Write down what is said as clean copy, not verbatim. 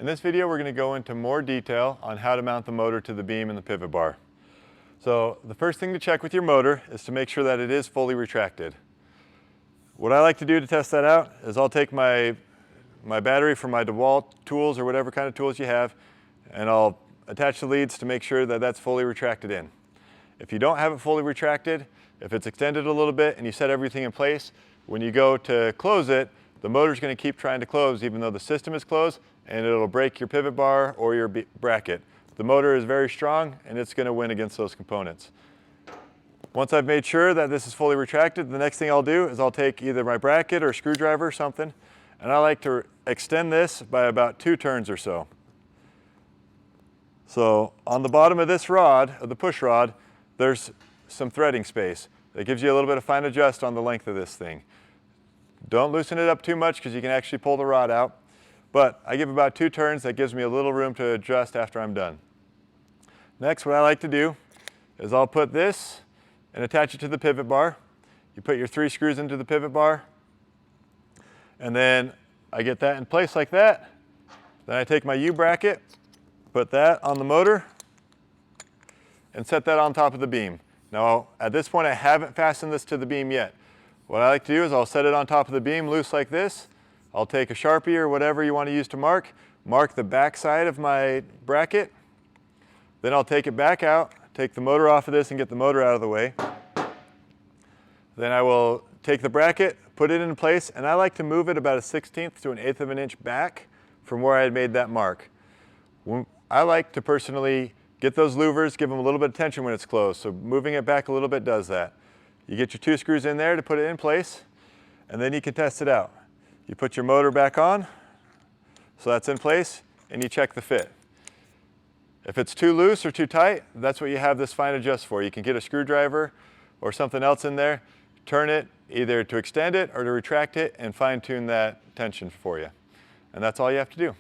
In this video, we're going to go into more detail on how to mount the motor to the beam and the pivot bar. So the first thing to check with your motor is to make sure that it is fully retracted. What I like to do to test that out is I'll take my battery from my DeWalt tools or whatever kind of tools you have, and I'll attach the leads to make sure that that's fully retracted in. If you don't have it fully retracted, if it's extended a little bit and you set everything in place, when you go to close it, the motor's going to keep trying to close even though the system is closed, and it'll break your pivot bar or your bracket. The motor is very strong and it's going to win against those components. Once I've made sure that this is fully retracted, the next thing I'll do is I'll take either my bracket or a screwdriver or something, and I like to extend this by about 2 turns or so. So on the bottom of this rod, of the push rod, there's some threading space. That gives you a little bit of fine adjust on the length of this thing. Don't loosen it up too much because you can actually pull the rod out. But I give about 2 turns. That gives me a little room to adjust after I'm done. Next, what I like to do is I'll put this and attach it to the pivot bar. You put your 3 screws into the pivot bar, and then I get that in place like that. Then I take my U-bracket, put that on the motor, and set that on top of the beam. Now, at this point, I haven't fastened this to the beam yet. What I like to do is I'll set it on top of the beam loose like this. I'll take a Sharpie or whatever you want to use to mark the back side of my bracket. Then I'll take it back out, take the motor off of this and get the motor out of the way. Then I will take the bracket, put it in place, and I like to move it about a 1/16 to an 1/8 of an inch back from where I had made that mark. I like to personally get those louvers, give them a little bit of tension when it's closed, so moving it back a little bit does that. You get your 2 screws in there to put it in place, and then you can test it out. You put your motor back on, so that's in place, and you check the fit. If it's too loose or too tight, that's what you have this fine adjust for. You can get a screwdriver or something else in there, turn it either to extend it or to retract it, and fine tune that tension for you. And that's all you have to do.